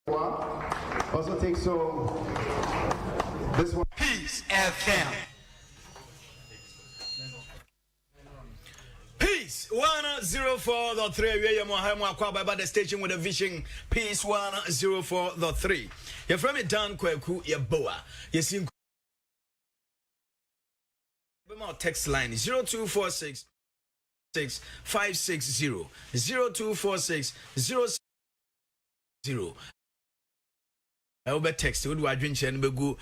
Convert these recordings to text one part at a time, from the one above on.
Also take this one. Peace FM. Peace 104.3. We are more by the station with a vision. Peace 104.3. You're from it down Kwaku Yeboah. You see text line 0246 560 0246 060. I will text you. I drink and be go.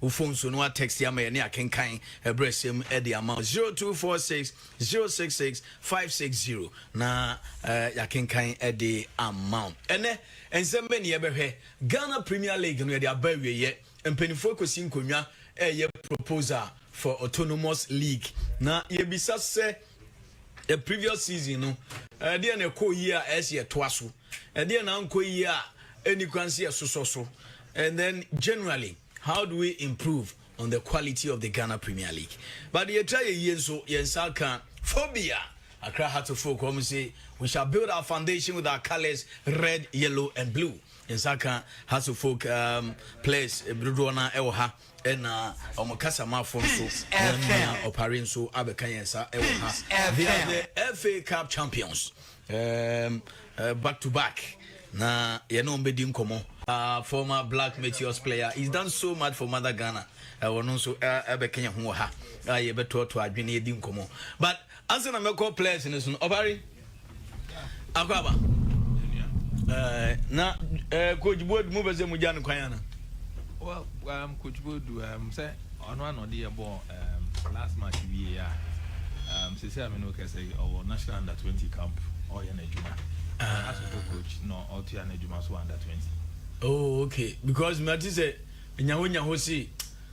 Phone so no text ya me. I can kind breast him at the amount 0246 066 560. Na ya can kind at the amount. And some many ever here. Ghana Premier League no they are bury yet. And penny focus in Konya ye proposal for autonomous league. Na ye be say the previous season no. There na ko year as ye twaso. There na ko year. Any currency so. And then generally, how do we improve on the quality of the Ghana Premier League? But the entire year so Yensaka phobia. Accra had to folk say we shall build our foundation with our colors red, yellow, and blue. Yensaka has to folk place Brudona Eoha and Omokasa Mafonso and Oparinso Abekayensa Eoha. They are the FA Cup champions. Back to back. Na mbedi nkomo former Black Meteors player. He's done so much for Mother Ghana. Also Kenya ho ha. Ye beto to adwene edi nkomo. But answer na meko players in this one. Obari. Akwaba. Na coach board move as mu jan kwan na. Well, coach board say ono anodi ebo last match we ya. Say I no can say our national under 20 camp or yan ejuma. As a coach, no, all to an edumaso under 20. Oh, okay. Because Matty said, Nyawonya Hosi,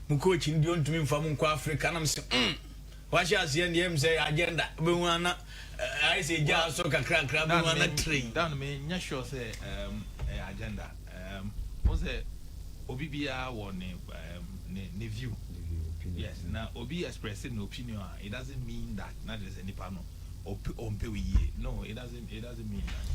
Mukoch in Dion to me from Africa, and I'm saying, why shall I see him say agenda? Buana, I say, Jar soccer crack, one tree. Down me, Nyasho say, agenda. Was it Obibia or ne view? Yes, now Obi expressing opinion, it doesn't mean that not there's any panel. No, it doesn't mean that.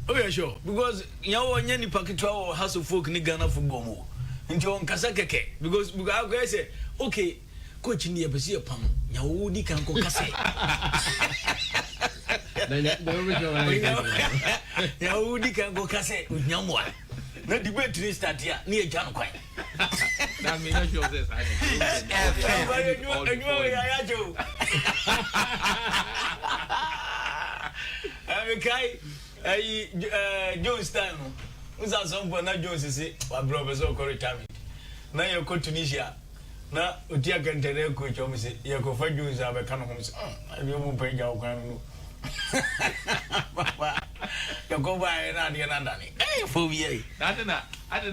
Oh yeah, sure. Because any packet has of folk in Ghana football. Into on Kasakeke. Because I say, okay, coach in the Abasia Pam, Yahudi can go Kase. Yahudi can go Kase with Yamwa. Not debate to start here near Janquai. That means you this. Jones time. Who's that song for not Jones? Is it? What brother so called retirement? Now you go to Tunisia. Now, Utia can tell you, coach, you go for Jones. I can't homes. I won't pay your can. You go by another. Hey, for me. I don't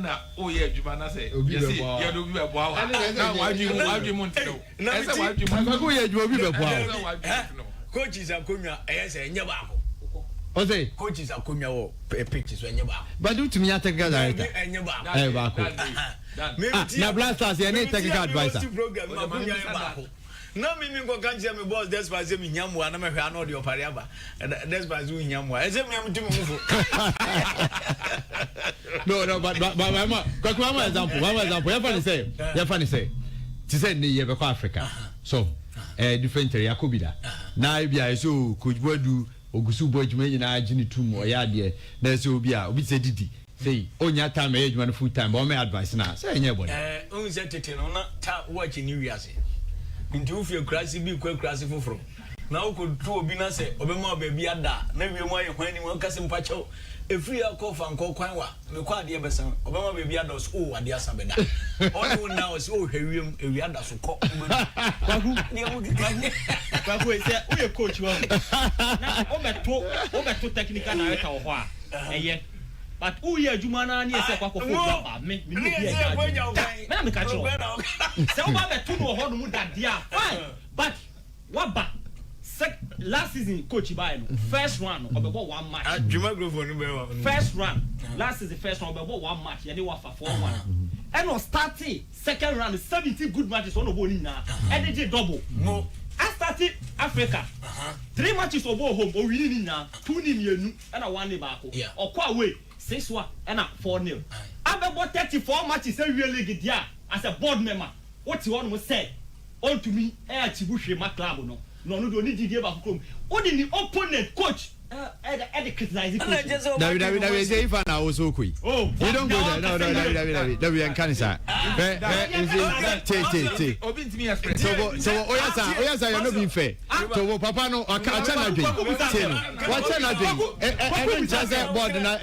know. Oh, yeah, Jumana say, you do be a wow. Why do you want to know? Coaches are coming out as a Yabako. Okay, coaches are coming out pictures when you're back. but do to me, I take a director. Now, blasters, you need technical advisor. No, me go can't tell me boss. That's why me nyamu ana me hwa no de opariaba. That's why you nyamu. Eze me am tumi mufo. No, but one example. You funny say. To say ni ye be ko Africa. So, different area could be that. Na bia so coach bodu ogusu boy juma nyina agini tum o ya de. Na so bia obi say didi. Say onya time e juma full time. But me advice na. Say enye body. On say tete no na ta watch new years. Into if your classy be quite classy for now could two be na say obema baby ada na we mo when you can sim pacho a free alcohol fan call kwanwa me kwa de besan obema baby ada so o ade asabeda all you now is oh hewiem e wi ada so ko Kwaku say we coach wa na o beto technical na eta wo ho a eye but who ye adwuma na na say Kwaku football me no be e na me ka cho say o ba beto no ho no mu dade a fine but what ba last season coach buy no first round obebo one match adwuma group no be one first round last season first round obebo one match ye dey wa for 4-1 and on starting second round 17 good matches on obo ni na and dey double no I started Africa 3 matches obo home o win ni na 2 ni mienu and 1 ni baako okwa away 6-1 and 4-0. I'm about 34 matches every league there as a board member. What you want to say? On to me, I Chibushi my club no. No, need to give up. What in the opponent coach? David, say if I was so quick. Oh, we don't go there. No, David, can say. So, yes, I am not being fair. So, Papa, no, I can't drink. What can I drink? And just that board and I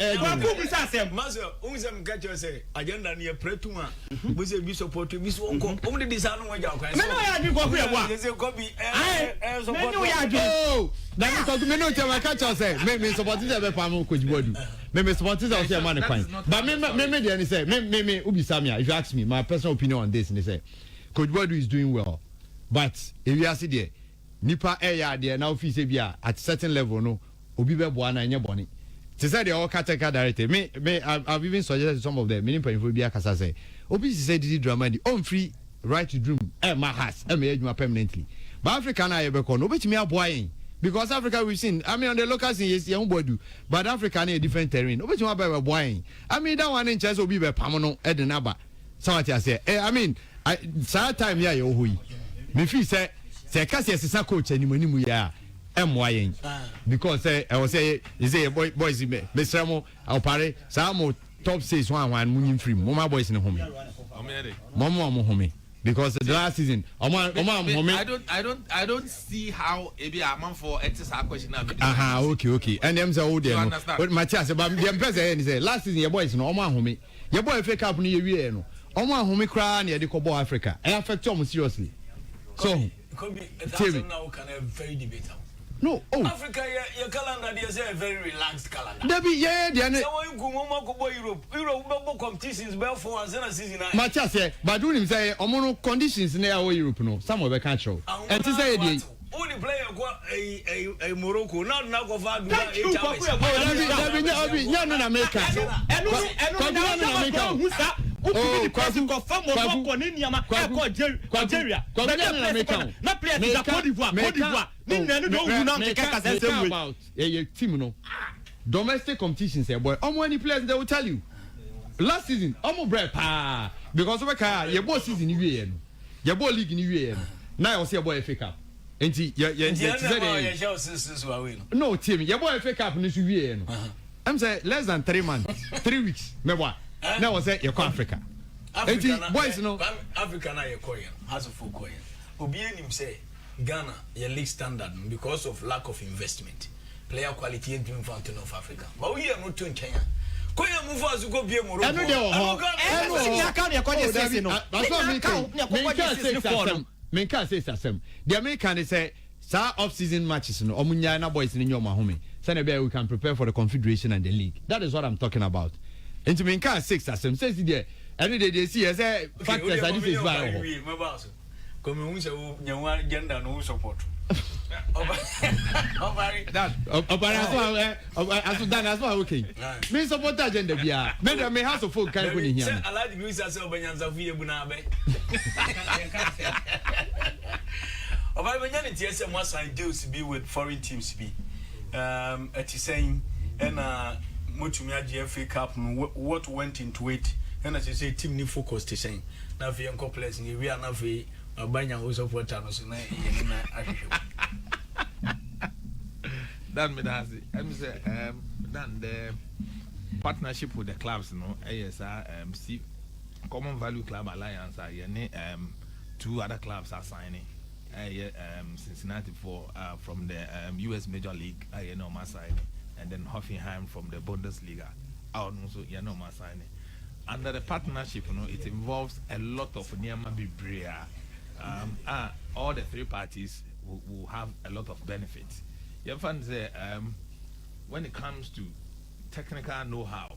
Master, Unzam Gacho say, agenda near Pretuma, was a bishop to Miss Wonko, only this I know. Now, because me no tell my catch say, me support this ever farm coach Bodu. Me support this say man fine. But me dey say, me Ubi Samia, if you ask me my personal opinion on this, and they say, Coach Bodu is doing well. But if you ask there, nipa area there now fi say bia at certain level no, obi be boa na nye boni. They say they all category director. Me I've even suggested some of them. Me nimpa info bia kasa say, obi say did drama di on free right to dream. My house, me adwuma permanently. But Africa na ye be ko no, obetimi aboa yin. Because Africa we've seen, I mean on the local scene yes young boy do, but Africa is a different terrain. Which one by boy? I mean that one in chance will be by Pamano Edenaba. So what I say, I mean I sad time here you hui. Me feel say Cassie is a coach and you ya MY because I was say is a boys Mr. Mo I'll party some top 6 1 moving free. Mama boys in the home. Mama home. Because the last season, I don't see how maybe a man for answers our question now. Okay. And them say oh there. But Matthias, but the person say last season your boys no Oma home. Your boy fake up ni year no. Oma home cry near the Kobo Africa. I affect them seriously. So could be a thousand now can have very debatable. No, Africa, your calendar is a very relaxed calendar. Someone go Europe competitions for a season. Matthias, but do him say, Omono conditions near Europe, no, some of the country. And to say, only player a Morocco, not now go far. Kwaku domestic competitions boy. Many players they will tell you. Last season, bread because your boy season your boy league in now I see a boy FA Cup. No team, your boy FA Cup I'm saying less than 3 months, 3 weeks. Now I say you Africa. Boys no Africa na yekoyen has a full coin. Obi enim say Ghana your league standard because of lack of investment. Player quality and dream fountain of Africa. But we are not to Kenya. Koya move as go be Morocco. I know they say the American say sa off season matches no omunya na boys in your home. Say we can prepare for the confederation and the league. That is what I'm talking about. Into me can 6 as them says there. Every day they see as a factors and this is by come on say nyanwa gender no support. That's why okay. Me support agenda bia. Me house of folk can go in here. Say allow me say obanyanza fu yebu na abe. Oba banyane tie mo sign deals be with foreign teams be. At saying and Motumi agi FA Cup what went into it and as you say team ni focus to saying na fi enko players ni we are na fi abanya who supporter no so na na ahwehwe that me that I say then the partnership with the clubs no yes see Common Value Club Alliance are 2 other clubs are signing Cincinnati from the US Major League my side and then Hoffenheim from the Bundesliga. Also, signing. Under the partnership, it involves a lot of Niama Bibria. All the 3 parties will have a lot of benefits. You find when it comes to technical know-how,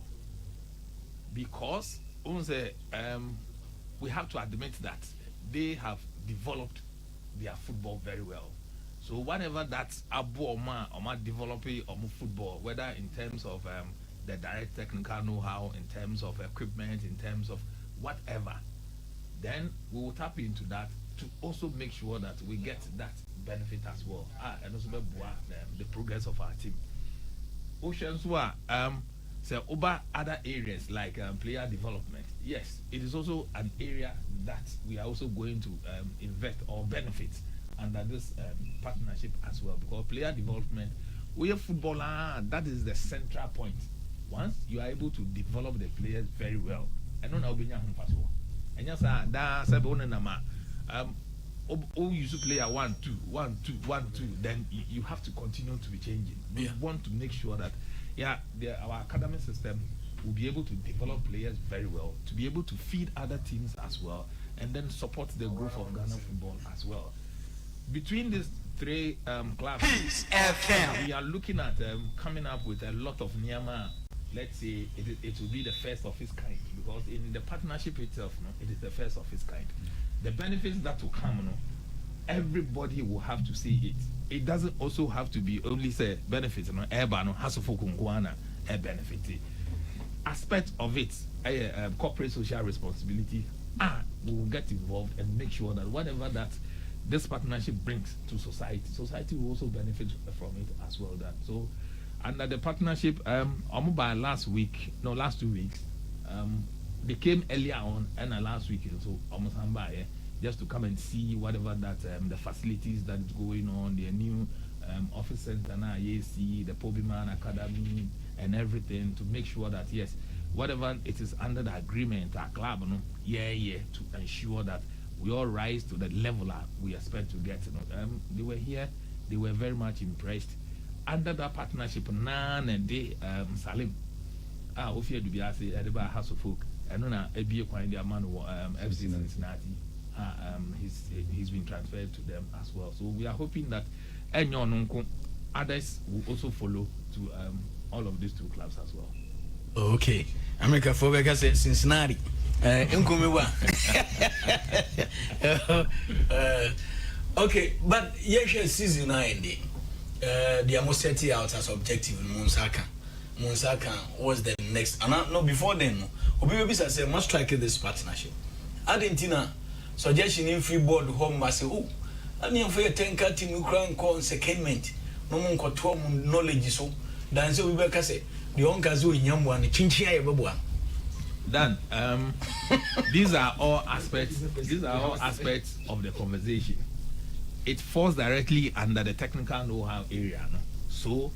because we have to admit that they have developed their football very well. So whatever that's Abu Oma developing football, whether in terms of the direct technical know-how, in terms of equipment, in terms of whatever, then we will tap into that to also make sure that we get that benefit as well. And also the progress of our team. Oceans were So over other areas like player development, yes, it is also an area that we are also going to invest or benefit under this partnership as well, because player development, we are footballer, that is the central point. Once you are able to develop the players very well, I know now being and yes, that's a you should play a 1-2, 1-2, 1-2. Then you have to continue to be changing. We want to make sure that our academic system will be able to develop players very well, to be able to feed other teams as well, and then support the growth of Ghana football as well. Between these three clubs, we are looking at coming up with a lot of Nyama. Let's say it will be the first of its kind, because in the partnership itself, it is the first of its kind. The benefits that will come, everybody will have to see it. It doesn't also have to be only say benefits, has a benefit. Aspect of it, corporate social responsibility, we will get involved and make sure that whatever that this partnership brings to society will also benefit from it as well. That so under the partnership, by last 2 weeks, they came earlier on and last week, so almost just to come and see whatever that the facilities that is going on, the new office center now, the Pobiman Academy and everything, to make sure that yes, whatever it is under the agreement, our club, to ensure that we all rise to the level we expect to get. They were here, they were very much impressed. Under that partnership, Nan and they Salim, Ofia Dubiasi, Ediba House of Folk, and Nona Ebia Quindia Man, FC Cincinnati. He's been transferred to them as well. So we are hoping that others will also follow to all of these two clubs as well. Okay, America for said Cincinnati. Okay, but yes, season 9 they are most setting out as objective in Monsaka was the next, and no before then, Obi said must strike this partnership. Argentina suggestion in free board home must say, and you for your 10 team you crown call secondment, no one got 12 knowledge so. Dan so we better say the onkazu in Yamwan, Chinchia Yeboah. Dan, these are all aspects. These are all aspects of the conversation. It falls directly under the technical know-how area. No? So,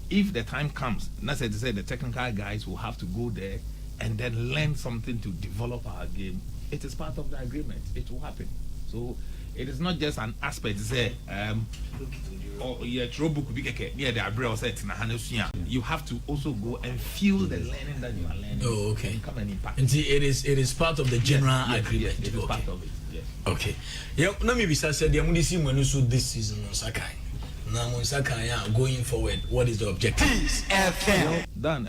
if the time comes, that's to say the technical guys will have to go there and then learn something to develop our game. It is part of the agreement. It will happen. So, it is not just an aspect. Say, you have to also go and feel the learning that you are learning. Oh, okay. And come and impact. And it is part of the general agreement. It is part of it. Yes. Okay. Yeah. Let me be said. The Amudisi Manusu this season on Sakai. Now on Sakai, going forward, what is the objective? Dan,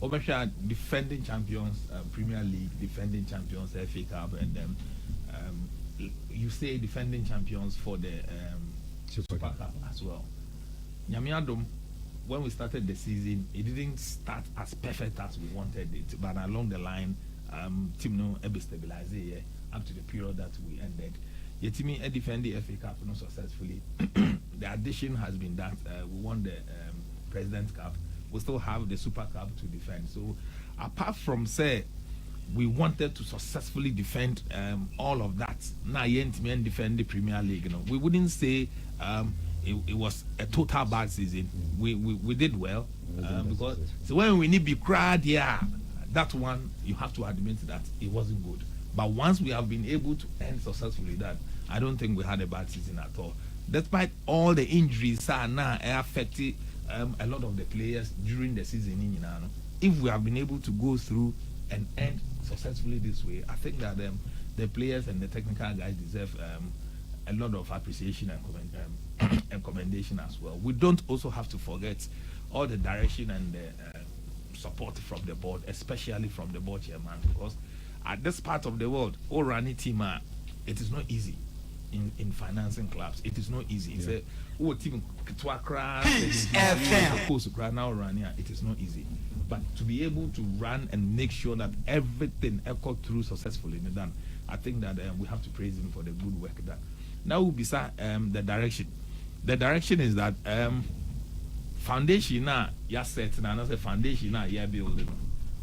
Obesha defending champions, Premier League, defending champions, FA Cup, and you say defending champions for the Super Cup as well. Nyamiadom, when we started the season, it didn't start as perfect as we wanted it, but along the line, team no able stabilize up to the period that we ended. Yet team defend the FA Cup not successfully. The addition has been that we won the President's Cup. We still have the Super Cup to defend. So apart from say we wanted to successfully defend all of that. Now, Yentman defend the Premier League. We wouldn't say it was a total bad season. We did well because so when we need to be cried, that one you have to admit that it wasn't good. But once we have been able to end successfully that, I don't think we had a bad season at all. Despite all the injuries now affected a lot of the players during the season. If we have been able to go through and end successfully this way, I think that the players and the technical guys deserve a lot of appreciation and commendation as well. We don't also have to forget all the direction and the support from the board, especially from the board chairman, because at this part of the world, Orani team, it is not easy in financing clubs. It is not easy. It's a team it is not easy. But to be able to run and make sure that everything echoed through successfully done, I think that we have to praise him for the good work done. Now will be the direction. The direction is that foundation now you set and another foundation now you building.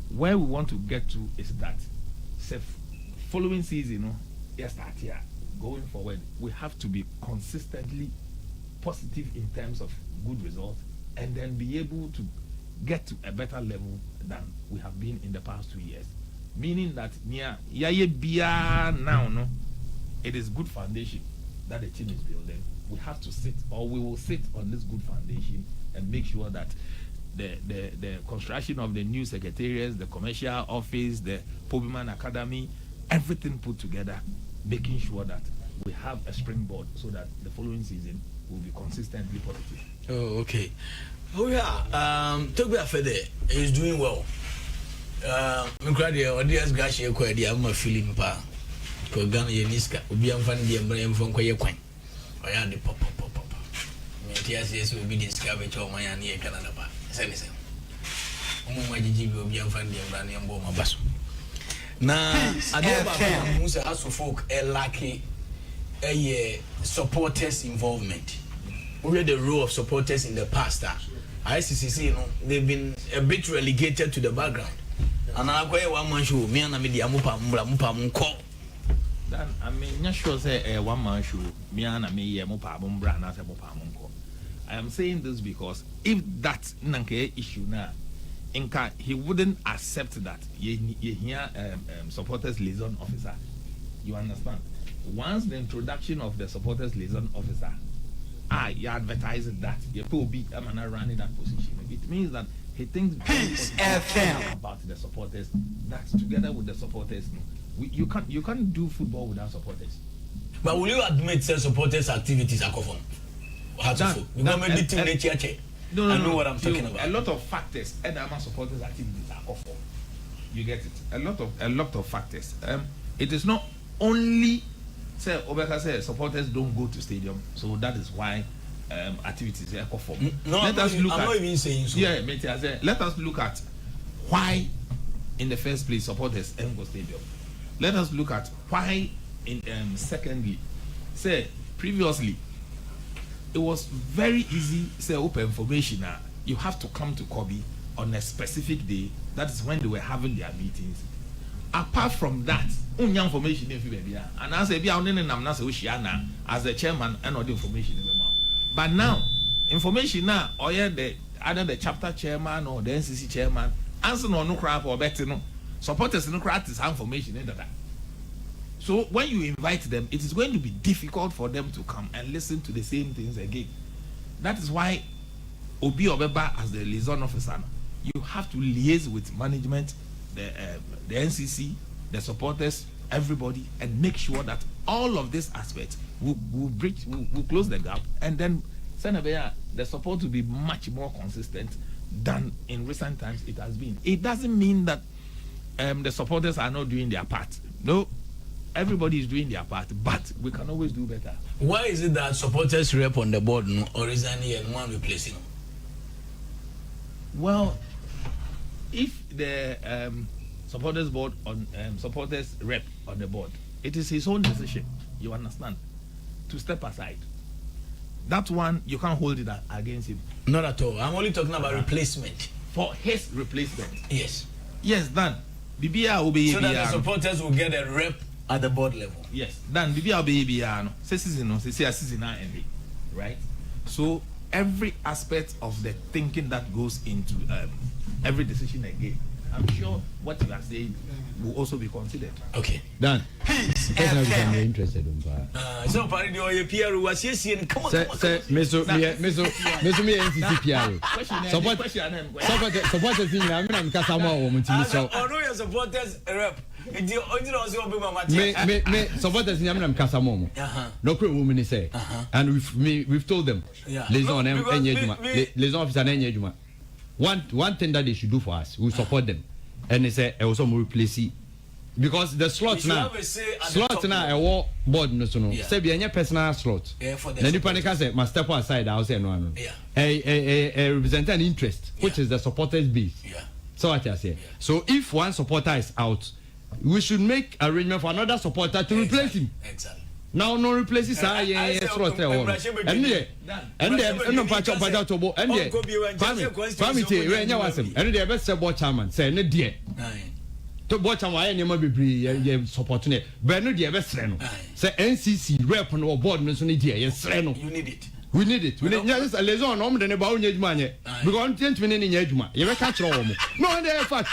Where we want to get to is that following season, yes, start here. Going forward, we have to be consistently positive in terms of good results, and then be able to get to a better level than we have been in the past 2 years. Meaning that now, it is good foundation that the team is building. We have to sit, or we will sit on this good foundation and make sure that the construction of the new secretariats, the commercial office, the Pobiman Academy, everything put together, making sure that we have a springboard so that the following season will be consistently positive. Oh, okay. Oh yeah. Toby Afede is doing well. Mkradia Odias Gashi Kwadi, I'm a feeling pa. Kogana Yeniska, Ubian Fan Diam from Koyakwan. I am the pop. Yes, will be discovered to my near Canada. Senator. My GG will be unfriendly and running on Boma Basso. Now, I don't know how to folk a lucky supporters involvement. We had the role of supporters in the past. ICCC, they've been a bit relegated to the background. And I go one man show, me and I media Mupa call. Then I mean, not sure say one man show, me and I may Mupa Mumbra, not a Mupa Munko. I am saying this because if that Nanke issue now, Inca, he wouldn't accept that. You hear supporters liaison officer. You understand? Once the introduction of the supporters liaison officer, you advertise that you could be a man running that position. It means that he thinks very about the supporters. That together with the supporters, you can't do football without supporters. But will you admit that supporters' activities are conform? I know what I'm talking about. A lot of factors and our supporters' activities are conform. You get it? A lot of factors. It is not only say Obeka says supporters don't go to stadium, so that is why activities are conform. No, I'm not even saying so. Yeah, let us look at why in the first place supporters don't go stadium. Let us look at why in secondly, say previously it was very easy say open information. You have to come to Kobe on a specific day. That is when they were having their meetings. Apart from that, only information if you and as a as a chairman and all the information in the mouth. But now, information now, or either the chapter chairman or the NCC chairman, answer no crap or better no supporters no crap is information in that. So when you invite them, it is going to be difficult for them to come and listen to the same things again. That is why Obi Obeba as the liaison officer, you have to liaise with management, the NCC, the supporters, everybody, and make sure that all of these aspects will close the gap, and then the support will be much more consistent than in recent times it has been. It doesn't mean that the supporters are not doing their part. No, everybody is doing their part, but we can always do better. Why is it that supporters rep on the board or resigning and one replacing? Well, if the supporters board on supporters rep on the board, it is his own decision. You understand? To step aside. That one you can't hold it against him. Not at all. I'm only talking about replacement. For his replacement. Yes. Yes, Dan. BBA will be so that the supporters will get a rep at the board level. Yes. Dan BBA will be no. Season right? So every aspect of the thinking that goes into every decision again, I'm sure what you are saying will also be considered. Okay. Dan. I'm interested in so party the PR was yes, come on. Say meso me NCC PR. Supporters in I'm kasama o mutimi so. Oh no, your supporters rep. Me supporters in I'm kasama mo. No pre woman say. And we've told them. Liaison liaison officer na ejuma. One thing that they should do for us, we support them. And they say also more replace because the slots now a war board no so no say be any personal slot then you panic say must step aside I say no a represent an interest which is the supporters base so what I say so if one supporter is out we should make arrangement for another supporter to replace him. Exactly. now no replace sa ye slot e won and no pacha to bo and ye kwamite we nya wasem and dey be say board chairman say ne de to board chairman aye nema bebre ye support ne be no de be sre no say NCC rep no board no so ne de ye sre no you need it. we need yes a liaison no de ne ba onye adwuma nye because ntimi ne nya adwuma ye be ka kire wo mo no dey fact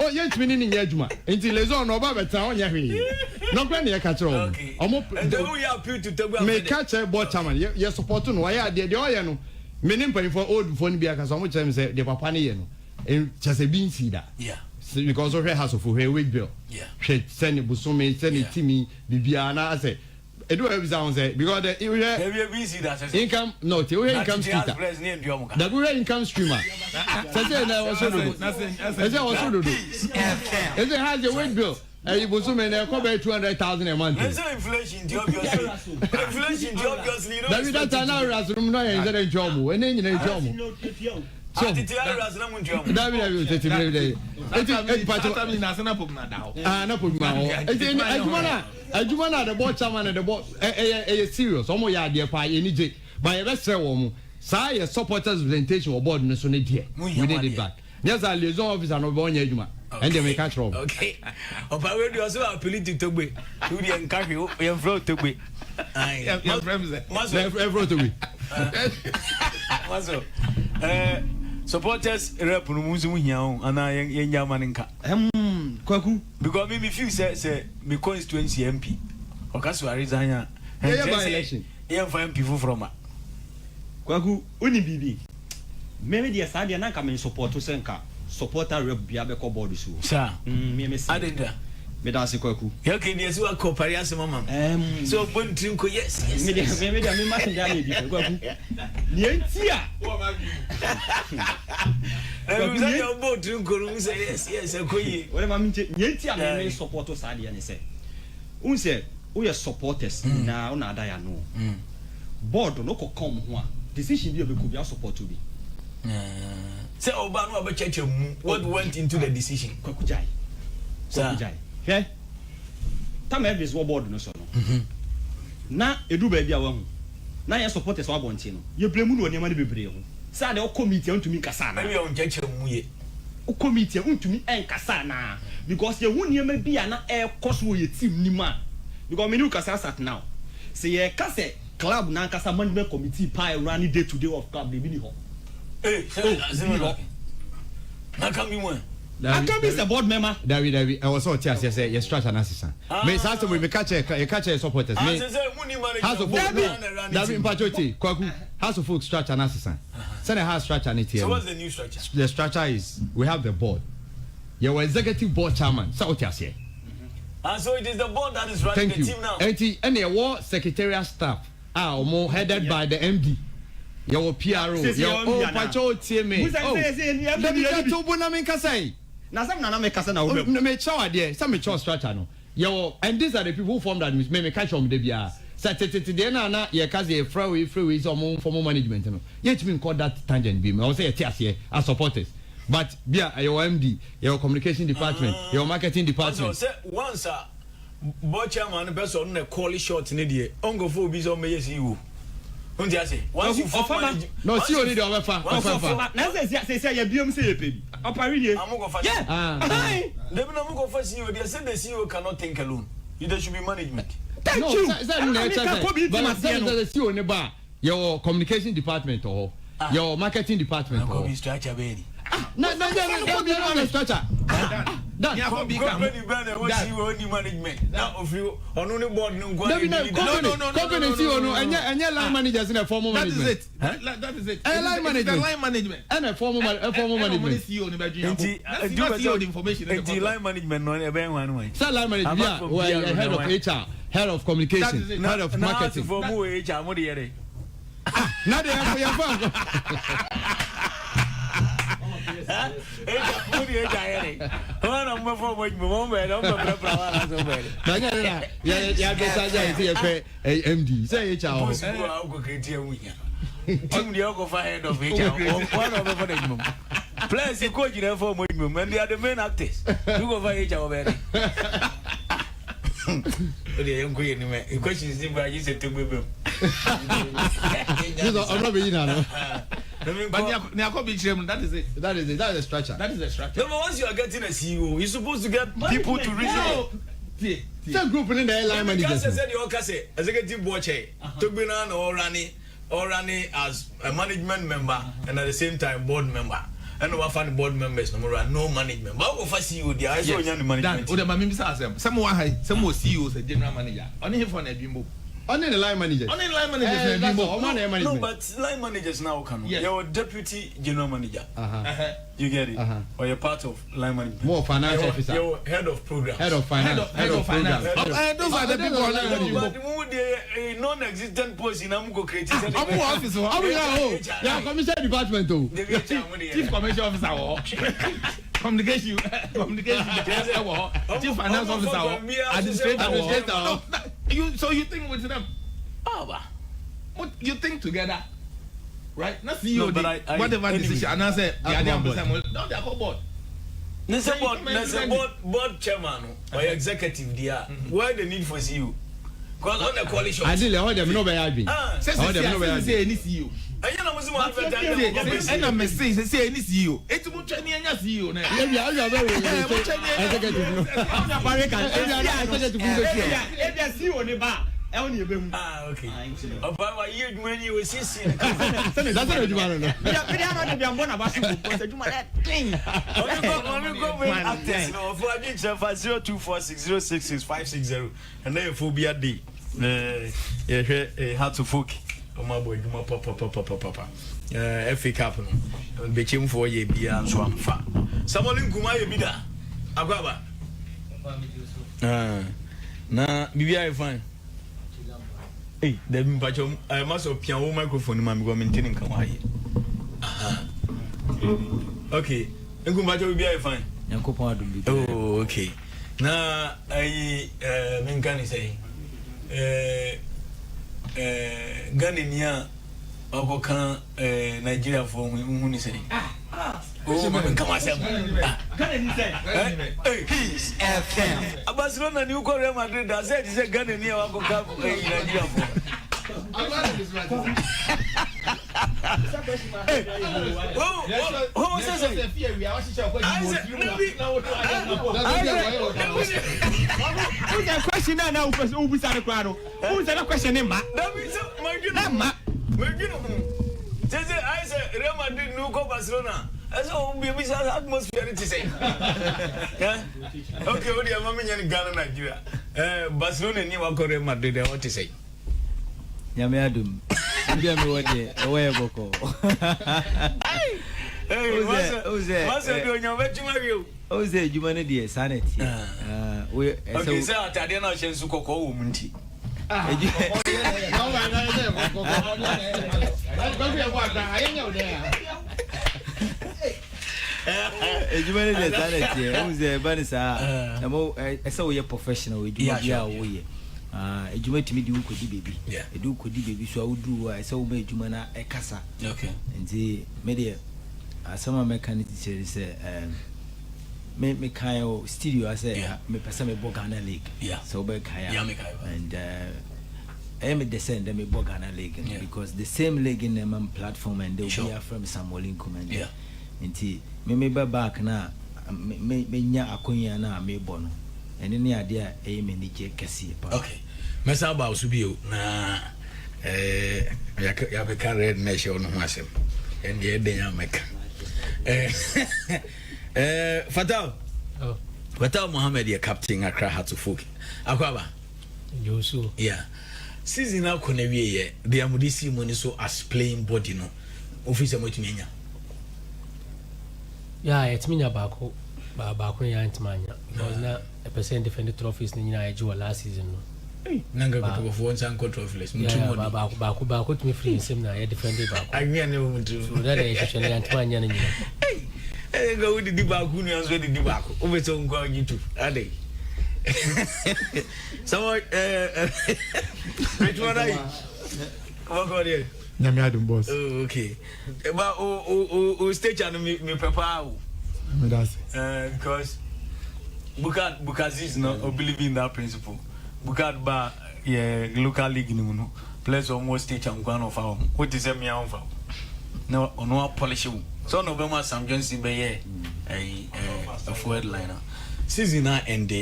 oh yes we need nya adwuma enti liaison no ba beta onye hwe no kwa ne ye ka kire wo mo omo we appeal to Togba me ka kire board chairman ye support no wa ya de oye no me ne mpani for old phone bia ka so mo kire me say de papa ne ye no en chase bin si da yeah because of her house of her wage bill yeah she send busumi send timi bibia na say edu have sound say because the income no the income streamer the good income streamer say na was so do is it has a wage bill and you busumi na come by 200,000 a month inflation obviously that now rasum no yen say job we na nyina job so David adwuma na the board chairman and the board serious omo ya de pa ye ni je but ye be sere wo mu sa ye supporters representation or board no so ne de we need it back yes a liaison officer no be onya adwuma and they make catch trouble okay opa we do also appeal to Togbe we dey encourage ye flow Togbe your friends every Togbe maso supporters rep no musu hia on ana ye nya maninka Kwaku because me feel say me constituency MP okaso arizanya by election ye for MP from Kwaku oni bibi me dey sadia na ka me support to senka supporter rep bia be ko board so sir me say adenda me da se Kwaku ye ke dey so akopari asema mam so bontin ko yes me dey ma nda me bi Kwaku ni entia you say your bontin ko no say yes akoyi wale ma mi entia me support to sadia ne say un say we are supporters na una da ya no board no ko come ho a decision bi obeku bia support to bi say oba no abecheche mu what went into the decision Kwaku jai he tam every board no so no na edu ba bia wa hu na ye supporters wa bonti no ye blemu no onema ne bebre ho sa de o committee untumi kasa na maybe on cheche mu ye o committee untumi enkasa na because ye hu niema bia na e koso ye team nima because me new kasa sat now say ye kase club na kasa management committee pa run day to day of club dey bi ni ho na come you one I can be the board member. David, I was so tears say your structure assistant. Me say we catch supporters. Me house of folk. David Mpachoti, Kwaku, house of folk structure assistant. Send a house structure in here. So what's the new structure? The structure is we have the board. Your executive board chairman. So what you say? And so it is the board that is running the team now. And the war secretarial staff are more headed by the MD. Your PRO, your Pachoti me. Oh, na some na make kasa na obe me chawa there some me chawa structure no yo and these are the people who formed that me catch on the bia satete there na ye kaze e free some formal management no yet me call that tangent be me I say ye tias here as supporters but bia your MD your communication department your marketing department so say once board chairman person na call short ne die ongo fo bi so me yes you onde ase once you form no see only the overfa na say ye biom say ye pedi opari nie yeah they be no go for CEO they say the CEO cannot think alone there should be management thank you but the CEO ne ba your communication department or your marketing department or structure be no structure that ya go become company management now of you on only board no company CEO no anya line managers in a formal management that is it line management and a formal management CEO no be that's not CEO the information the line management no e be one way so line management yeah head of HR head of communication head of marketing for mu HR mo de yere na de for MD say plus you go for and they are the main actors you go for The young queen, the question is if I use it to be. I'm not being no. But that is it. That is the structure. That is the structure. No, but once you are getting a CEO, you're supposed to get people to reason. Some group in the airline managers. I said, you say, executive board chair, to be on or running as a management member and at the same time board member. And we find board members, no management. But what for CEO? The I saw you management. That, some more CEOs, a general manager. Only for a bimbo. Only the line manager. Only line managers. No, but line managers now can. You're deputy general manager. You get it? Or you're part of line management. More finance officer. You're head of program. Head of finance. Head of finance. Those are the people. But the non-existent post in Amuko created. I'm officer. Yeah, commissioner department too. Chief commercial officer. Communication. Chief finance officer. Administrator. So you think with them? What you think together? Right? Not CEO. No, but whatever decision. And I said, no, they are whole board. There's a board chairman or executive there. Why the need for CEO? Because on the coalition. I didn't know them no be happy. Say any CEO. I know Muslim advertise. And I'm saying say any CEO. It's much any CEO now. Okay. About what you when you were sitting. That's what you want to know. For 0246066560 and then phobia D. How to folk. My boy, papa. FA Cup no. Became 4 years bia and so am fa. Someone in Kuma Yebida. Agwaba. Na bibia fine. Hey, the mpacho I must have piano microphone man go maintaining come here. Okay. Nkumpacho bibia fine. Yankopon adum bi. Oh, okay. Na I menkani say Ghanaian Okokan Nigeria for who say oh man come on Peace FM Barcelona new Real Madrid that said is a Ghanaian Okokan Nigeria for who says it? Who's that question now? Who's that question? Who's that question? I said Real Madrid no go Barcelona. That's all we have atmosphere to say. Yeah. Okay, what do you want me in Ghana, Nigeria? Barcelona ni wako Real Madrid. What to say? Nyame adum. Ndia me wode owe boko. Hey, what's that doing your vegetable? Oze juma ne de sanity. We okay, say atade na hye nsu kokko wo munti. Ejuma ne de sanity. Oze banisa. Amo esa we professional we juma bia wo ye. Ejuma timi di ukodi baby. Edu ukodi baby so awudu esa wo ma ejuma na ekasa. Okay. Nti me de asama mechanic teacher say me kind studio I say me person me Ghana League. So be kaya. And I am descend me Ghana League because the same league in the platform and they will be from Samuel Command. Nti me be back na me nya akonya na me bono. And any idea a manager kesi. Okay. Mesa ba usubio na ya be can red measure on masem. And ye dey make. Fatal. Oh. Fatal Mohammed, your captain, Accra had to folk. Akwaba. Josu. Yeah. Season now, Konewe, the Amudisi money so as playing body no. Officer Motimania. Yeah, it's me Bako. Bako Yantimania. Was not a percent defended trophies in Nigeria last season. Nanga of once and trophies. Bako to me free him now. I defended Bako. I mean, that is Yantimania. Hey, go with the Dibakuni and with the Dibako. Over to YouTube. Are they? So, which one are you? What are you? Nyamiadum boss. Oh, okay. But stage and me prepare. Because Bukazi is not believing in that principle. Bukat ba local league ni no players almost stage and one of our what is me on for no no polish so November Sam Johnson be a forward liner season end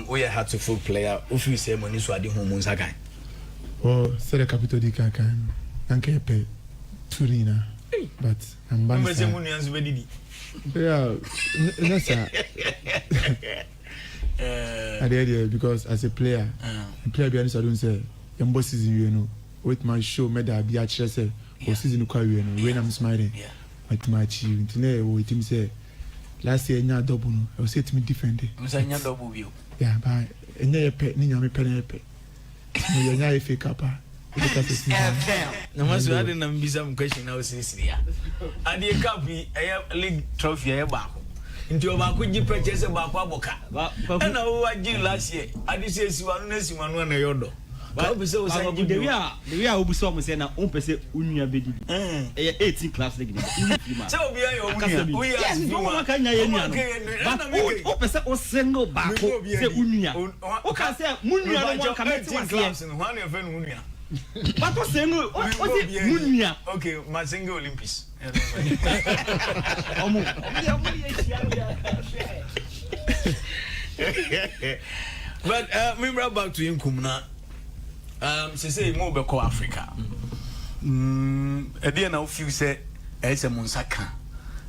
we had to full player if you say money so ade home nsakan say the capital di kan anke pe Turina but I'm bad yeah nasa because as a player be honest I don't say your boss season you know with my show made that be actually say or season kwa you know when I'm smiling at my achieve today we team say last year nya double no I say to me different nya double view yeah but nya pe ni nya me pe you nya FA Cup na maso ade na mbisa question na osisi ya ade cup league trophy ya baako nti o baako gi purchase baako aboka na wo agi last year ade se siwanu na siwanu na yodo ba bi se o say gi the way I obu so mo say na on pese unua bedidi 18 class league so obi ayo unua we yes no kan nya ye nua no o pese o single baako se unua o ka say munua no ka meti class no one of no unua but o single o say munua okay my single Olympics but me bring back to Nkumna say mo be ko Africa e dey na feel say ese mo nsaka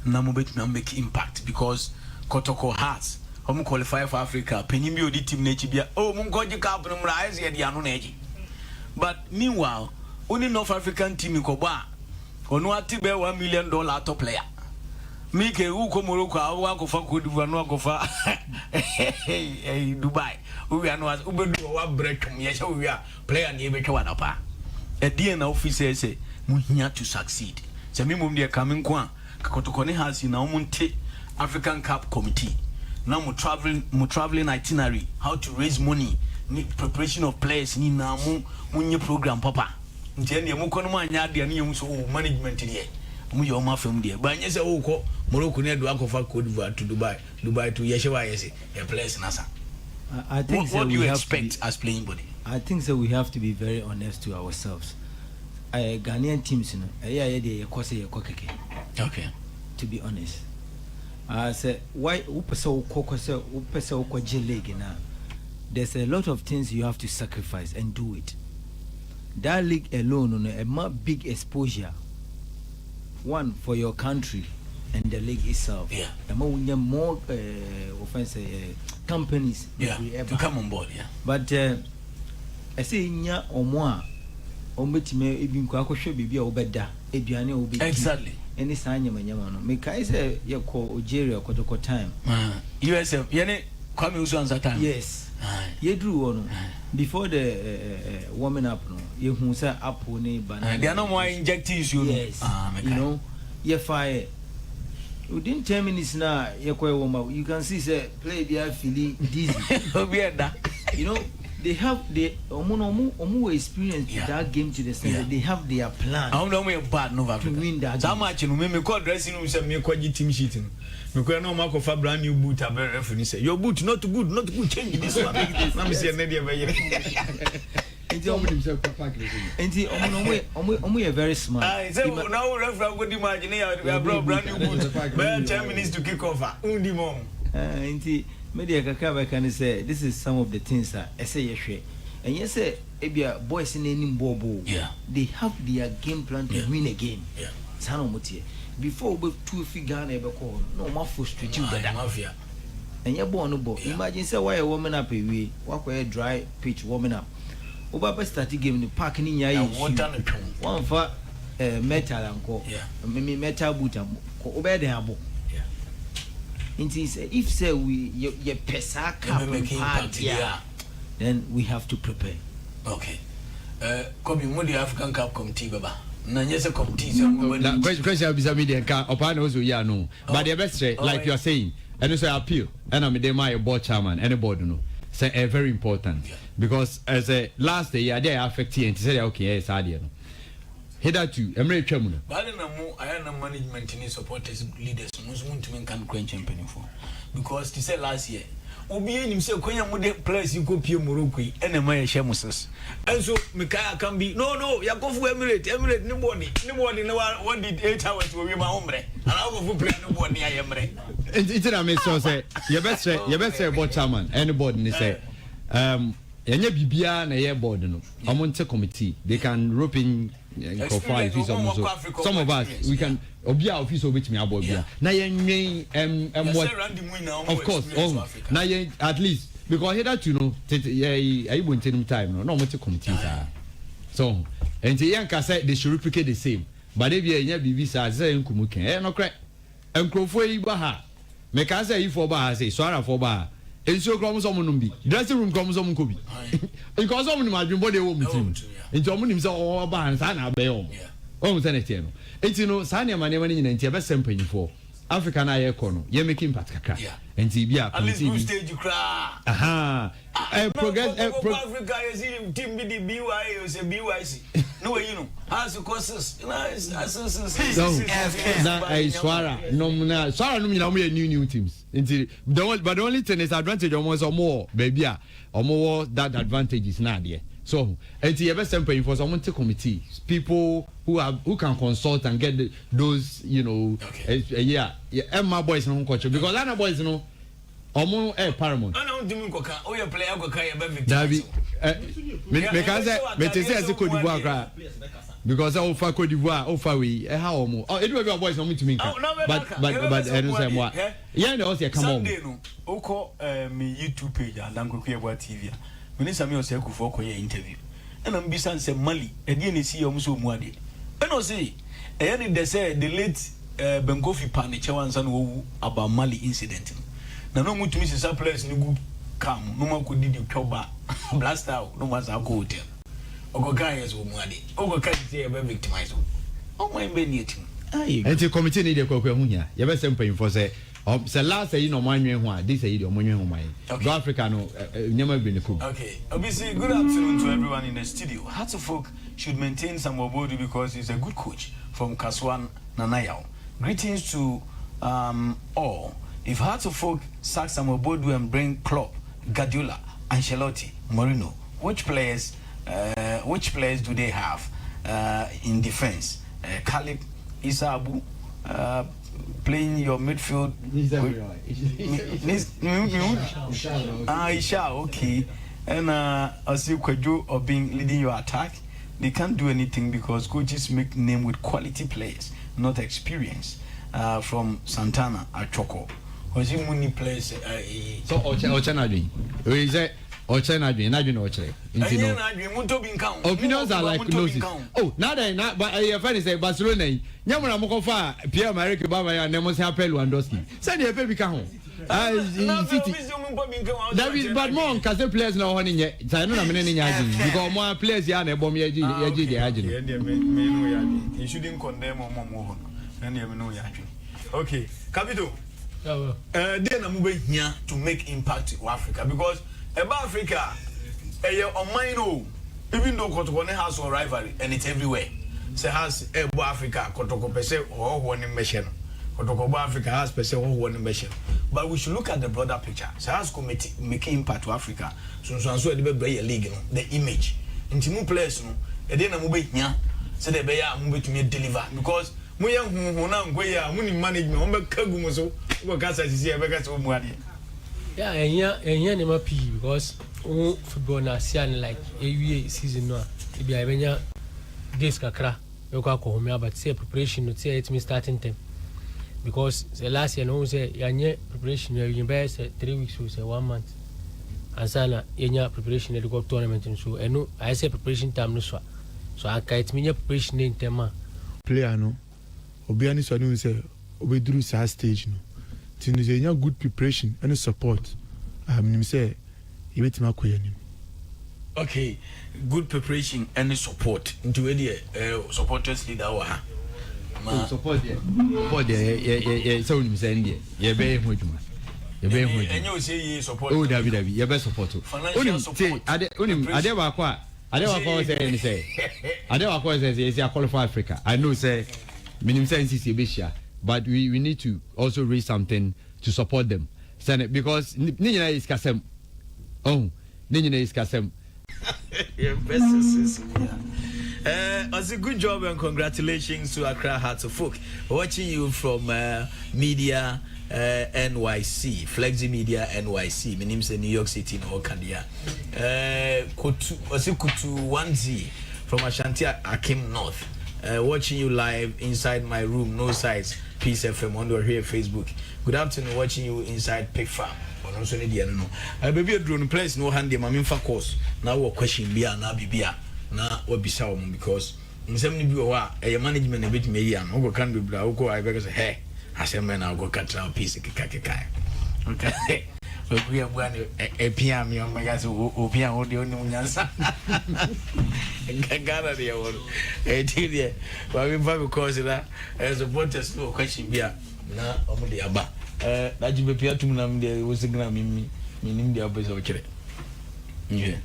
na mo bet na make impact because Kotoko Hearts hom qualify for Africa penyim bi odi team na echi bia oh mo ngoji cup no mra ese dey anu na echi but meanwhile only North African team ko ba ono ati be $1 million top player Mike uko Morocco awu akofa Cote d'Ivoire no akofa Dubai we are no ubedu wa breakum ye sha we are player na ebe twa na pa e die na officer say mu hia to succeed say me mum de kamen ko a Kotoko ne has na umunte African Cup Committee now mu traveling itinerary how to raise money ni preparation of players ni na mu nye program papa nti ene mu kono anya ade ne yemu so management dey mu yo ma fam dey ba nye se wo ko Morocco ne do akofa Cote d'Ivoire to Dubai to yeshewa yesi a place nasa. I think what do you expect as playing body? I think so we have to be very honest to ourselves. Ghanaian teams dey keke. Okay. To be honest. I say why upesa ukoko league now. There's a lot of things you have to sacrifice and do it. That league alone, a big exposure. One for your country and the league itself. Yeah. More companies. Yeah. To come on board. Yeah. But I say nya omo ombetime ebin kwa akwohwe bibia obeda eduane obi. Exactly. Any sanya manyama no. Me kai say ye ko Algeria Kotoko time. USM yene Kwame Usu answer time. Yes. Ye drew one before the warming up no. Ye hu say apple ni banana. They are no more injecting you. Yes. You know, ye fire. Within 10 minutes now, you can see say play their feeling dizzy. You know, they have the omu experience that game to the extent that they have their plan. I don't know bad no to win that. How much you me call dressing room say me call team sheeting. Me call no mark of a brand new boot a very referee say your boot not good change this one. Now me say na dey be Enti omu very smart. Now referee go imagine you brand new boot. Bare 10 minutes to kick off. Undi mom. Enti media kakaba can say this is some of the things that I say yehwe. And yes say ebia boys in any bobo. Yeah. They have their game plan to win a game. Yeah. Sano motie. Before we two figure na ebe call no ma frustrate you better. Mafia. And you born no bo. Imagine say why a woman up away, walk where dry pitch warming up. Oba starting game ni park ni nya yi. One for metal anko. Yeah. Me metal boot am. Ko oba dey abo. Yeah. If say we ye pesa cap then we have to prepare. Okay. Kobi mo the African Cup Committee baba. Na nyese committee so mo. Question bisa media ka opa na ozo ya no. But the best like you are saying, and also appeal. And I'm the my board chairman anybody no. Say very important because as a last day they affect you and say okay yes idea no. Hitherto emre twam no. But na mo I na management ni supporters leaders no so want to make can champion for because to say last year obi enim say kwanya mu de players go pie Morocco ene ma ye hye Moses enso Mikaya can be no yakofu Emirates ni body na one did 8 hours we ma hombre and I go play no body ayemre it na me so say you best say board chairman anybody ni say yanya bibia na ye board no omonte committee they can rope in five some of us we can obia office obetimi abobia na yenwen of course na yen at least because here that you know I won't take time no omonte committee so and yanka say they should replicate the same but if you nya bibi say nkumu ken no kre enkrofo yi ba ha me ka say ifo ba ha say so ara fo ba enso kromosom no bi dressing room kromosom ko bi because some no adwin body wo mutim enti omo nim say o ba han sa na be o o say na tie no enti no sa na mane mane nyina enti e be sempanyfo Africa na ye ko no ye make impact kakra enti bi a at least group stage cra progress Africa is team be the BY or say BYC no you know has courses na swara no nyina mo new teams enti but the only thing is advantage almost or more baby or that advantages na there so enti ye be sempe for some committee people who can consult and get those you know my boys no coach because other boys no omo paramount ana undimi koka o ye player koka ye be victim David me can say me te say Cote d'Ivoire kra because I offer Cote d'Ivoire offer we how omo it will be boys no me to me but I don't say more yeah no say come on Sunday no oko me YouTube page and Kwaku Yeboah TV me say me o say Akufo ko ye interview and am bisan say Mali e dey na si omo so mu ade and o say e dey say the late Benkofi Paniche wansa no about Mali incident na no mutumi sisa players ni gu kam no ma ko didi twoba blaster no ma sa ko hotel ogo guys wo mu ade ogo ka say e be victimize o mo embe ni etim enti committee ni dey Kwaku ahunya ye be sempan for say last say no manwen ho a this say the omonwen ho mai go Africa no nyama bi ne ko okay obviously good afternoon to everyone in the studio. Hearts of Folk should maintain some Obodu because he's a good coach from Kaswan Nanayao. Greetings to all. If Hearts of Folk sack some Obodu and bring Klopp, Guardiola, Ancelotti, Mourinho, which players do they have in defense? Khalid Isaabu playing your midfield. Isha, okay. And Asil Kwejo or being leading your attack. They can't do anything because coaches make name with quality players, not experience. From Santana at Choco. Was he money players? So Ochanadwin. We say Ochanadwin, Ochanadwin. Opinions are like noses. Oh, now but your friend is Barcelona. Nyamuna Mokofa, Pierre America Baba, and Nemos Apel Wandowski. Send your baby come. David, but more Kazan players now on in yet. I know I'm in because more players here and bomb yaji. He shouldn't condemn more. Okay, Capito. Then I'm moving here to make impact to Africa because about Africa, on mine, even though Kotoko has a rivalry and it's everywhere. So has Africa, Kotoko Pese or one mission. Kotoko Africa has Pese or one mission. But we should look at the broader picture. So has committee make impact to Africa. So the league, the image. And new players, and then I'm moving here. So they be moving to me deliver because. Moya huna ngoya muni management ombe kagumo so go kasa sisi e be kasa o muade enya ne ma pi because football na sian like ewie season no e bia e benya days kakra e ko akọ me about say preparation no say it me starting time because the last year no say yanye preparation you be say 3 weeks or say 1 month and sana enya preparation e go tournament so eno I say preparation time no so aka it me preparation in time player no obiani so no say obeduru sa stage no tin say nya good preparation and support nim say yebetima koya nim. Okay, good preparation and support into the supporters leader wa support there so nim say ndie ye be ho adwuma enyo say support oh David ye be support onim say ade ba kwa say ni say ade wa kwa say qualify Africa. I know say minimum sense is Asia, but we need to also raise something to support them. Send because Nina is Kasem. Oh, Nina is Kasem. It's a good job and congratulations to Accra Hearts of Folk. Watching you from Media NYC, Flexi Media NYC. My name is New York City, no Candia. Kutu 1Z from Ashanti Akim North. Watching you live inside my room, no size, Peace FM on here Facebook. Good afternoon, watching you inside Pig Farm. Also need the no. Baby a drone place no hand my main focus. Now what question be na bibia na what be saw because in some be wa a management a bit me yan go can be bra go I beg say hey I say man I go cut out piece kaka. Okay. We are one a PM on my gas opia audio no nyansa. Gagara the one. Eh tiye. Wa we fa because that as a protest no question be na omo de aba. That you be to me, was a gram in the opposite of it. Yeah.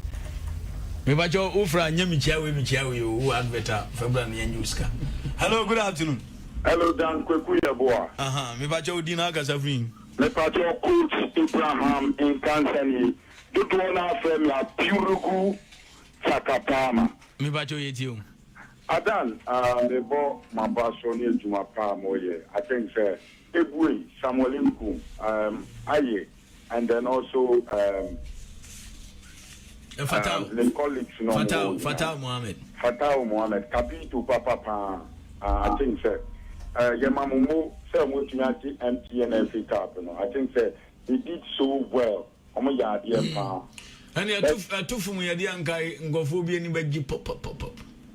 Maybe your Ufra, Yamicha, we share you who advertise February and Yuska. Hello, good afternoon. Hello, Dan Kwaku Yeboah. Maybe your dinner Casavin. Me patio coach Abraham in Kansani. Do one from your Purugu Sakapama. Me patio yet you. Adan, the bo Mabasoni to my palm, I think, sir. Ebwe Samuel Nku, Aye, and then also the colleagues, Fatah Mohammed, Kapitu Papa, I think, sir. Yamamumo, sir, Mutiati, MTN Cup, I think, sir, he did so well. Omoya, dear pa. And you're too familiar, the Ankai, and go for being anybody pop.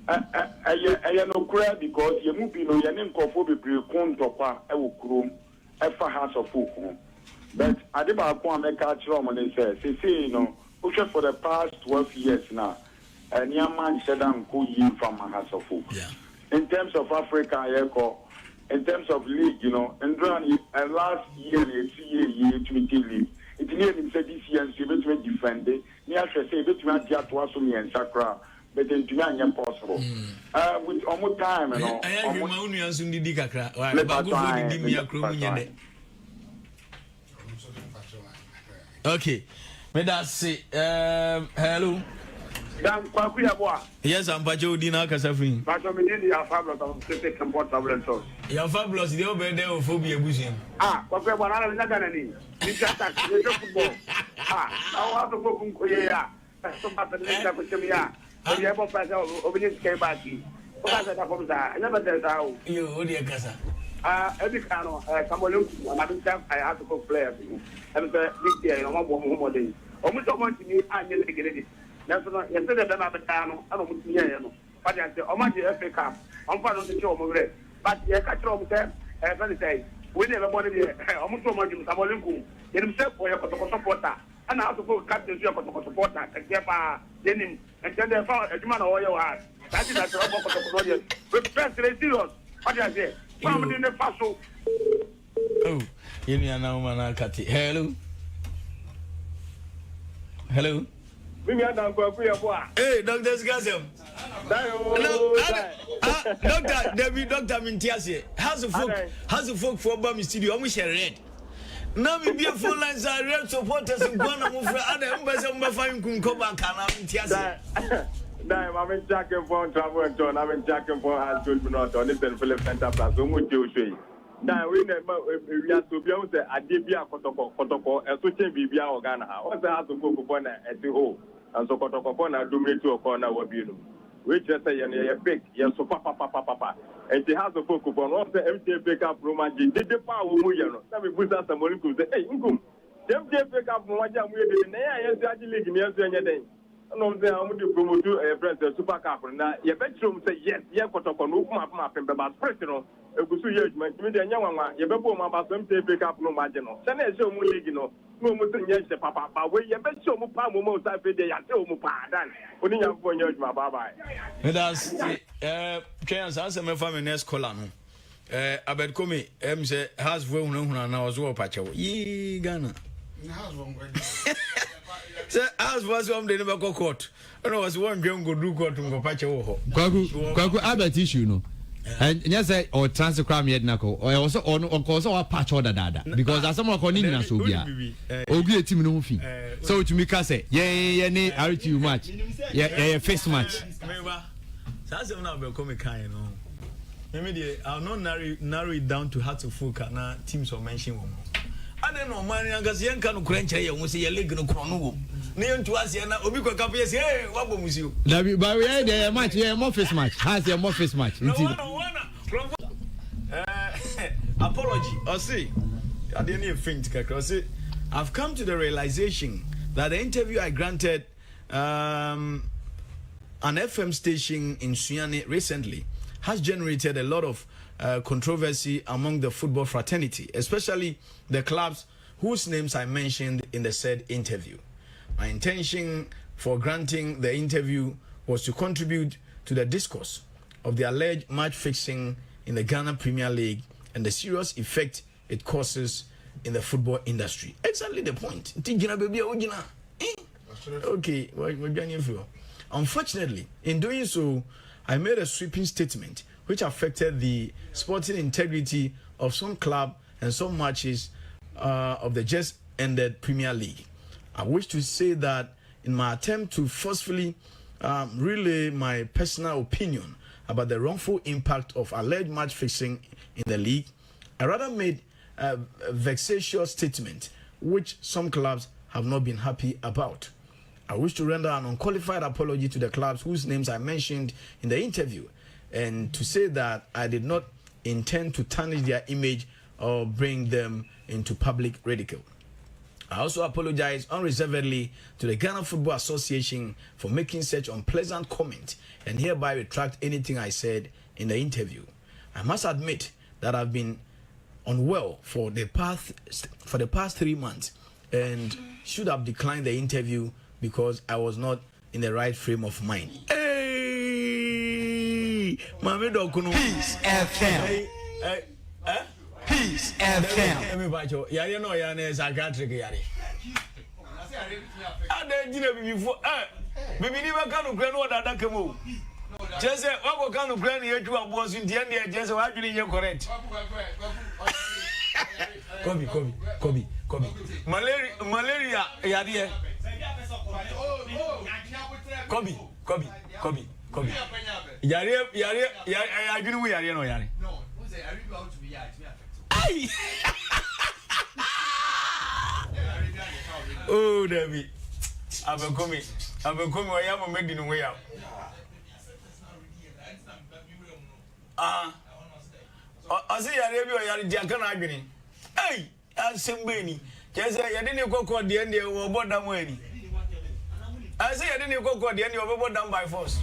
I no cry because you move in your name for be topa I will chrome ever house of folk. But I did about one make catch room and say, you know, for the past 12 years now, and young man said I'm going from my house of folk. Yeah. In terms of Africa, in terms of league, you know, and last year, 20 league. It nearly said this year, so between defended. Near say between Jatuasumi and Sakra. But it's not impossible. With almost time, and all. I am my own answer. Okay, may I say, hello. Kwaku Yeboah. Yes, I'm Bajo Dina Casafin. But I'm in the fabulous of Pacific and Port of Rentos. You're fabulous, the over there of phobia bushing. Kwaku Yeboah, I'm not going to need. It's just a football. I want to go from Korea. Some of the things that put me out. You have a person over this came back. I never said how. You, dear Casa. Every kind of Cameroon, I have to go players. And the big day, no more days. Almost so much to me, I didn't get it. That's not yesterday. Then I'm a town. I don't want to hear you. But I say, oh, my dear, Africa, I'm part of the show over there. But you catch up with them, as I say, we never want to be almost so much in Cameroon. Himself for your supporter. And I have to go captain to your supporter. And therefore, then him, and then they found a man over your heart. That is a robot of the project. But first, they serious. What do I say? Somebody in the passo. Oh, you know, man, Cathy. Hello. Hello. We are down Kwaku Yeboah. Hey, Dr. Skazem. Doctor, David, Dr. Mintiasi. How's the folk for Bami Studio? I'm red. Now we be a full lines are red supporters and one of other members of my fine Kunkoba can Mintiasi. I'm in Jacking for travel and John. I'm in Jacking for as good not on this and Philip Center Plus. So much you say. Now we have to be able to Adibia Kotoko, and switching Bibia or Ghana. What's the house of Kokopona at the hole? And so Kotokopona do me to a corner of you. We just say, you're big, you're so papa. And the house of Kokopon, all the empty pick up room, did the power of Muyano. Some people say, somebody could say, hey, Inkum. Them pick up from what I'm with the air and actually give me a day. No, they are going to promote a president super cup. Now, your bedroom say, yes, yeah, Kotoko, no, come up and about personal. A good judgment, you young one, you better about some pick up no marginal. Then I show me, you know, no more than yes, papa, but where you bet so much, most I feel they are so much. Only you for your bye. That's chance answer my family next column. I bet come say, has one and I was war patcho. Ye Ghana. Sir, as was one day never court. I was one young good do court to go patch over. Kwaku, Albert issue, no. And yes, or transfer crime yet nako. Or also on course or patch order dada. Because as someone calling in Sobia. Ogi a team no fee. So to me, say, yeah, I you match. Yeah, first match. That's not become kind, no. Maybe I'll not narrow it down to how to focus na teams or mention one. I don't know, man. I guess young can crunch here. We say a leg no chrono. Neon to us here now. Obiko Kapi say, hey, what was you? But we are there match. Yeah, more first match. Has your more first match. Apology. I see. I didn't even think. I see. I've come to the realization that the interview I granted an FM station in Sunyani recently has generated a lot of controversy among the football fraternity, especially the clubs whose names I mentioned in the said interview. My intention for granting the interview was to contribute to the discourse of the alleged match fixing in the Ghana Premier League and the serious effect it causes in the football industry. Exactly the point. Okay, unfortunately, in doing so, I made a sweeping statement which affected the sporting integrity of some club and some matches of the just ended Premier League. I wish to say that in my attempt to forcefully relay my personal opinion about the wrongful impact of alleged match fixing in the league, I rather made a vexatious statement which some clubs have not been happy about. I wish to render an unqualified apology to the clubs whose names I mentioned in the interview, and to say that I did not intend to tarnish their image or bring them into public ridicule. I also apologize unreservedly to the Ghana Football Association for making such unpleasant comment, and hereby retract anything I said in the interview. I must admit that I've been unwell for the past 3 months and should have declined the interview because I was not in the right frame of mind. Hey, Mami Dokuno. Peace FM. Peace FM. Everybody, yari no yari psychiatric yari. Ade jina before. Bibi ni ba kanu kran wo dada kemo. Jese wa ko kanu kran ye ju abo so ndie ndie jese wa dwini ye correct. Kobi. Malaria yari. Kobi. Yari adwini wo yari no yari. No, who say are you about to be yari? Ay. Oh, David. I've been coming. I am making no way out. I say, I read your Diakana. Hey, I'm Simbani. Just say, I didn't go call the end of what I'm waiting. I say, I didn't go call the end of what done by force.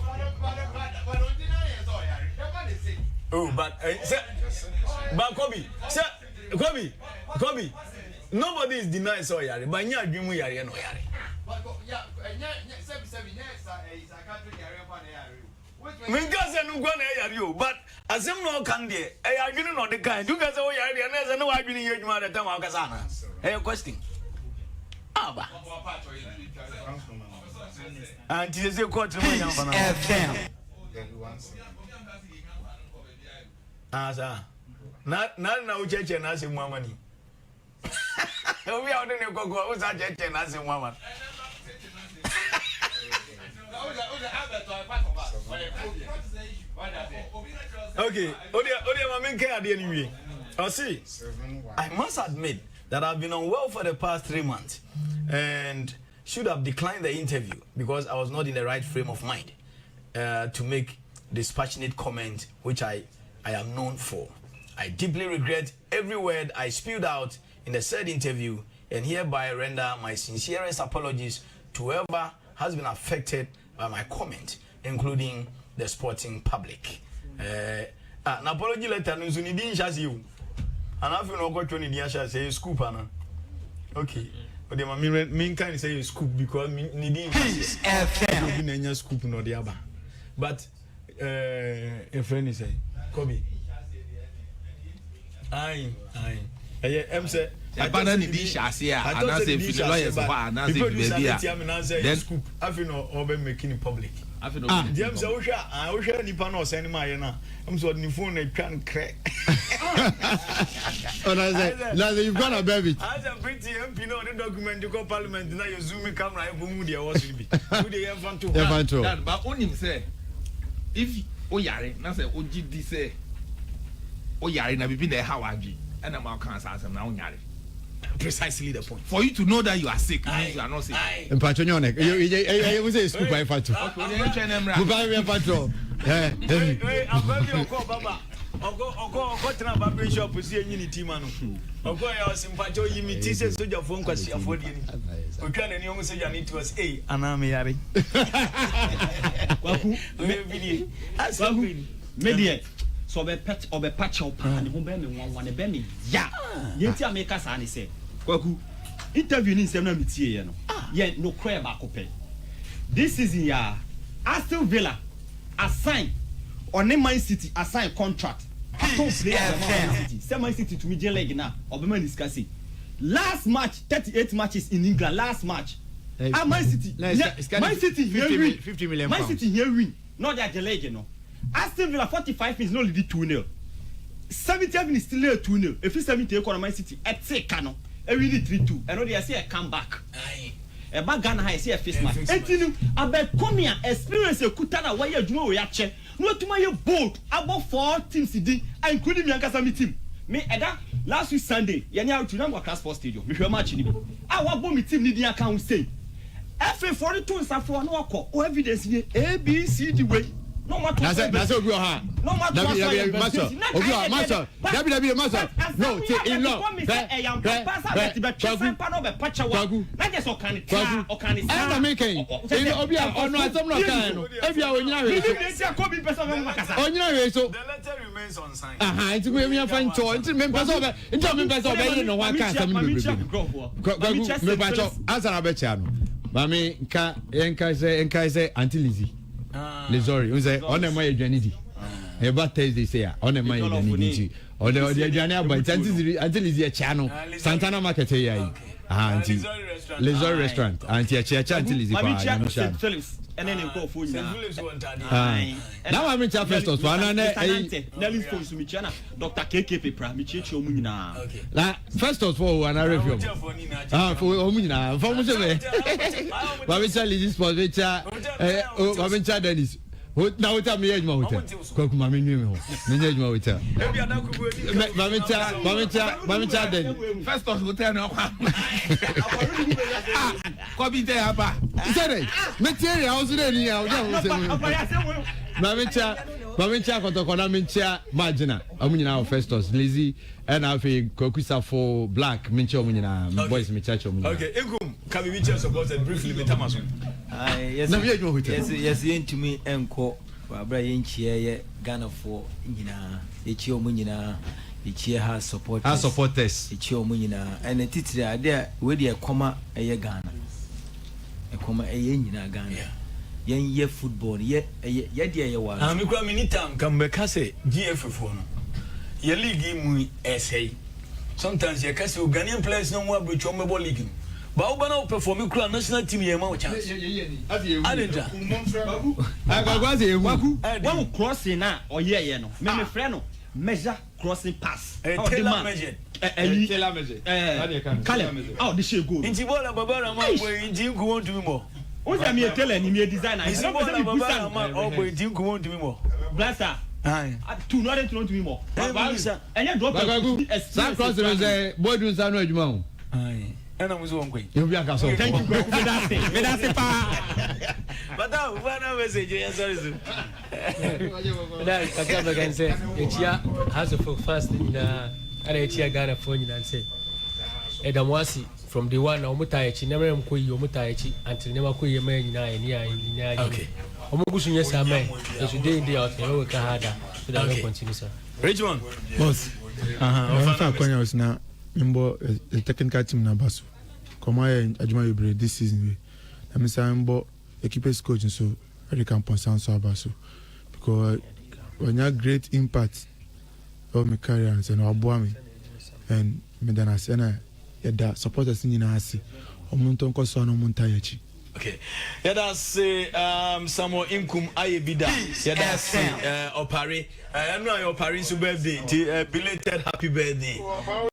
Oh, but Kobe. Nobody is denying so yari, but you dream we yari no yari. But as him no can there, I didn't know the kind. You guys are yari, and there's no I been here tomorrow at Tamakasana. Hey, question. Abba. And it is a quarter FM. Asa. Not now, church and asking more money. We are doing a go who's a church and asking woman. Okay, anyway. See, I must admit that I've been unwell for the past 3 months and should have declined the interview because I was not in the right frame of mind to make dispassionate comment which I am known for. I deeply regret every word I spewed out in the said interview and hereby render my sincerest apologies to whoever has been affected by my comment, including the sporting public. An apology letter news you didn't just you. And I feel no go to the say scoop ana. Okay. But the main kind say scoop because needing FM scoop no the other. But a friend is say Kobe. Aye. Abana ni di shase a ana say fi lawyers ho ana say fi baby a then scoop afi no obe making it public afi no dem say wo hwa nipa na o send ma ye na am so the phone na twan crack oh na say you gonna baby as a pretty MP no the document go parliament na you zoom camera e bomu de was bi who dey fanto that but onim say if o yare na say o gidi say o yare na bibi na how adwi and am can say na o yare precisely the point for you to know that you are sick means you are not sick mpacho nyone you say scoop I fato okay you try them right buba we fato ababi oko baba oko tena baba shop si enyi ni team ano oko ya osimpacho yimi ti se soja fo nkwasi afodi ni otwa na ni o soja ni to us ana me yare Kwaku media so be patch up and ho be me wan be me ya yenti ameka sa ni say Kwaku interview ni nsem na metie ye no ye no cry ba ko pe this season ya Aston Villa assign on Man City assign contract Peace FM. Man City to me J League na obema discuss last match 38 matches in England last match Man City 50 million Man City here win not that J League no Aston Villa 45 minutes no lead 2-0 70 minutes still 2-0 if 70 e Man City et take no e win 3-2 and no dey say come back e ba Ghana ha say face match etinu abekomia experience ekuta na why adwuma we ache no tuma ye bold about 4 teams di including me ankasa me team me eda last week Sunday ye nya out na Accra Sports Stadium me hwe match ni bi wa bo me team ni di aka ho say FA42 nsafo no akọ o evidence ni ABCD way no matter that's obi ha no matter obi ha master w master no take in law na me kan in obi ha ono asem no kan no ebi a onyina we so onyina we so the letter remains unsigned nti me fa nto nti me pesa obe ye no wa kan asem me pacho answer be chia no mami nka say anti Lizzie Lizori unze on my adwanidi eba Thursday say on my adwanidi on the adwani about until is a channel Santana Market here anti Lizori restaurant anti a church until is Phillips and then go for you now I'm in first of one Nelly phone to me Dr. KK Pra mi chechi omu na la first of all an review for omu na for mo se ba we tell this sport we tell ba we tell Dennis na we tell me age ma hotel Kwaku ma me nwi ho me age ma hotel ba me tell Dennis first of hotel na kwa ko bi te aba say material house dey ni ya o dey say Mamincha kotokona mincha margina amunyina Festus Lazy and afi Kwaku for black mincha amunyina boys mincha amunyina okay egum can we just support briefly metamaso yes yentumi enko abra yenchie ye Ghana for nyina echi omunyina echi ha supporters echi omunyina and titire ade we dey koma eye Ghana ekoma eye nyina Ghana yen ye football ye dia ye wa me kwa minitam kam be ka say GFF no ye league mu essay sometimes ye ka say Ghanaian players no mo abrocho me ball league ba wo bana perform kura national team ye ma wo chance adenja Kwaku one crossing na oye ye no me friend no measure crossing pass tailor measure Caleb oh this should go inti bola babara ma boy inti nku won to me mo o say me tell any me designer I don't say me busa ma boy inti nku won to me mo blaster two no to me more enya drop Sam cross the boy do say no adwuma ho ena muzo won kwai you be aka so thank you me that's pa but that one message you sorry so that kakaba can say etia has for fast na ara etia Ghana for nyina say edamwasi from the one omuta echi na mere mko yi omuta echi until never ko yi ma nyina nyina okay omugusu nye sama so day in day out e we ka hada so that we continue sir Richmond boss ofa kwanya was na mbo the technical team na baso koma adwuma yebre this season we na misa mbo equipe coach so very can point so baso because when you great impact of my career and aboa me and me then I say na yɛda supporters nyinaa ase ɔmo ntɔ nkɔ so ano ɔmo nta yɛkyi. Okay. Yada say Samuel Inkum Ayebida. Yada say Opare. I know your Opare birthday. Belated happy birthday.